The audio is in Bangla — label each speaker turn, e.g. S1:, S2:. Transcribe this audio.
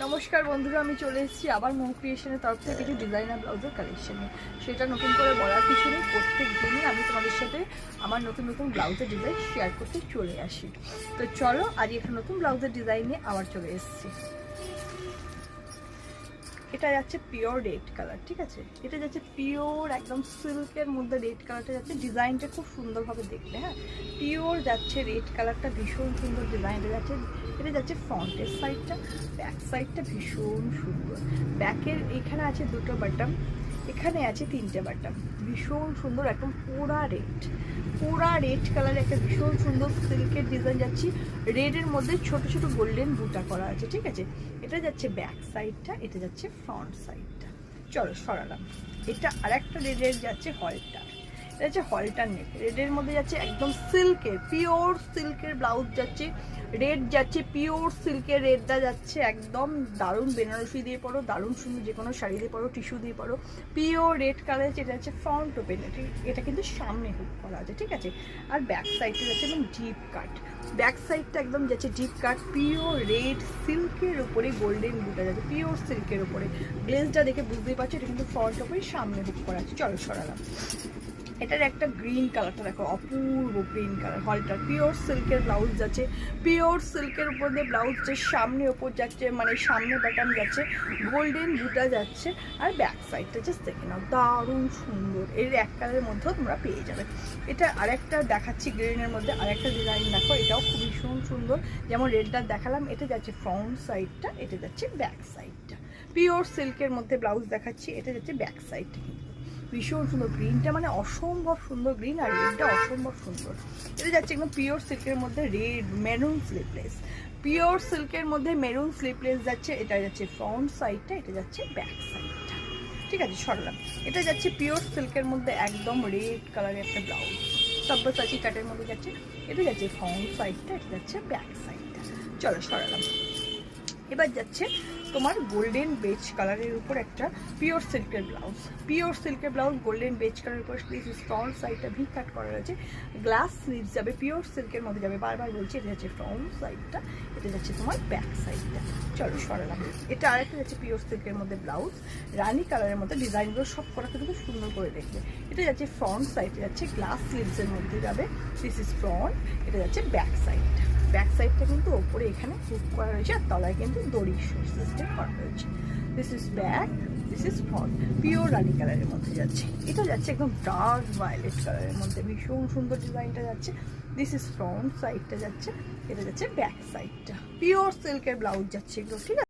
S1: নমস্কার বন্ধুরা, আমি চলে এসেছি আবার মৌ ক্রিয়েশনের তরফ থেকে কিছু ডিজাইনার ব্লাউজের কালেকশন নিয়ে। সেটা নতুন করে বলার কিছু নেই, প্রত্যেক দিনই আমি তোমাদের সাথে আমার নতুন নতুন ব্লাউজের ডিজাইন শেয়ার করতে চলে আসি। তো চলো, আজ একটা নতুন ব্লাউজের ডিজাইন নিয়ে আবার চলে এসেছি। এটা যাচ্ছে পিওর রেড কালার, ঠিক আছে? এটা যাচ্ছে পিওর একদম সিল্কের মধ্যে রেড কালারটা যাচ্ছে, ডিজাইনটা খুব সুন্দরভাবে দেখবে। হ্যাঁ, পিওর যাচ্ছে রেড কালারটা, ভীষণ সুন্দর ডিজাইনটা যাচ্ছে। এটা যাচ্ছে ফ্রন্টের সাইডটা, ব্যাক সাইডটা ভীষণ সুন্দর। ব্যাকের এখানে আছে দুটো বাটন, এখানে আছে তিনটে বাটন, ভীষণ সুন্দর, একদম পুরা রেড কালার, একটা ভীষণ সুন্দর সিল্কের ডিজাইন যাচ্ছি। রেডের মধ্যে ছোট ছোট গোল্ডেন বুটা করা আছে, ঠিক আছে? এটা যাচ্ছে ব্যাক সাইডটা, এটা যাচ্ছে ফ্রন্ট সাইডটা। চলো সরালাম। এটা আর একটা রেডের যাচ্ছে হলটার, এটা হচ্ছে হলটার নেক। রেডের মধ্যে যাচ্ছে একদম সিল্কের, পিওর সিল্কের ব্লাউজ যাচ্ছে। রেড যাচ্ছে পিওর সিল্কের, রেডটা যাচ্ছে একদম দারুণ, বেনারসি দিয়ে পরো, দারুণ সুন্দর, যে কোনো শাড়ি দিয়ে পরো, টিস্যু দিয়ে পরো। পিওর রেড কালার, যেটা যাচ্ছে ফ্রন্ট ওপেন, এটা কিন্তু সামনে হুক করা আছে, ঠিক আছে? আর ব্যাক সাইডটা যাচ্ছে একদম ডিপ কাট, ব্যাক সাইডটা একদম যাচ্ছে ডিপ কাট, পিওর রেড সিল্কের উপরে গোল্ডেন বুটা যাচ্ছে, পিওর সিল্কের উপরে। গ্লেজটা দেখে বুঝতেই পারছো এটা কিন্তু ফ্রন্ট ওপরে সামনে হুক করা আছে। চলো সরালাম। এটার একটা গ্রিন কালারটা দেখো, অপূর্ব গ্রিন কালার। হলটার পিওর সিল্কের ব্লাউজ যাচ্ছে, পিওর সিল্কের উপর দিয়ে ব্লাউজটা সামনে ওপর যাচ্ছে, মানে সামনে বাটন যাচ্ছে, গোল্ডেন বুটা যাচ্ছে। আর ব্যাক সাইডটা জাস্ট দেখে নাও, দারুণ সুন্দর। এর এক কালারের মধ্যেও তোমরা পেয়ে যাবে। এটা আরেকটা দেখাচ্ছি গ্রিনের মধ্যে, আরেকটা ডিজাইন দেখো, এটাও খুব ভীষণ সুন্দর। যেমন রেডটা দেখালাম, এটা যাচ্ছে ফ্রন্ট সাইডটা, এটা যাচ্ছে ব্যাক সাইডটা। পিওর সিল্কের মধ্যে ব্লাউজ দেখাচ্ছি, এটা যাচ্ছে ব্যাক সাইডটা, ভীষণ সুন্দর। গ্রিনটা মানে অসম্ভব সুন্দর গ্রিন, আর রেডটা অসম্ভব সুন্দর। এটা যাচ্ছে একদম পিওর সিল্কের মধ্যে রেড মেরুন স্লিপলেস, পিওর সিল্কের মধ্যে মেরুন স্লিপলেস যাচ্ছে। এটা যাচ্ছে ফ্রন্ট সাইডটা, এটা যাচ্ছে ব্যাক সাইডটা, ঠিক আছে? সরলাম। এটা যাচ্ছে পিওর সিল্কের মধ্যে একদম রেড কালারের একটা ব্লাউজ, সব্যসাচী কাটের মধ্যে যাচ্ছে। এটা যাচ্ছে ফ্রন্ট সাইডটা, এটা যাচ্ছে ব্যাক সাইডটা। চলো সরালাম। এবার যাচ্ছে তোমার গোল্ডেন বেজ কালারের উপর একটা পিওর সিল্কের ব্লাউজ, পিওর সিল্কের ব্লাউজ গোল্ডেন বেজ কালারের উপর ফ্রন্ট সাইডটা ভি কাট করা রয়েছে, গ্লাস স্লিভস যাবে, পিওর সিল্কের মধ্যে যাবে। বারবার বলছি, এটা যাচ্ছে ফ্রন্ট সাইডটা, এটা যাচ্ছে তোমার ব্যাক সাইডটা। চলো সরালাম। এটা আরেকটা যাচ্ছে পিওর সিল্কের মধ্যে ব্লাউজ, রানি কালারের মধ্যে। ডিজাইনগুলো সব করা কিন্তু খুব সুন্দর করে দেখবে। এটা যাচ্ছে ফ্রন্ট সাইডে যাচ্ছে, গ্লাস স্লিভসের মধ্যে যাবে, দিস ইজ ফ্রন্ট। এটা যাচ্ছে ব্যাক সাইডটা, ব্যাক সাইডটা কিন্তু ওপরে এখানে হুক করা রয়েছে, আর তলায় কিন্তু দড়ি সিস্টেম করা রয়েছে। This is back, this is front. Pure রানি কালারের মধ্যে যাচ্ছে। এটা যাচ্ছে একদম ডার্ক ভায়োলেট কালারের মধ্যে, ভীষণ সুন্দর ডিজাইনটা যাচ্ছে। দিস ইজ ফ্রন্ট সাইডটা যাচ্ছে, এটা যাচ্ছে ব্যাক সাইডটা। পিওর সিল্কের ব্লাউজ যাচ্ছে এগুলো, ঠিক আছে?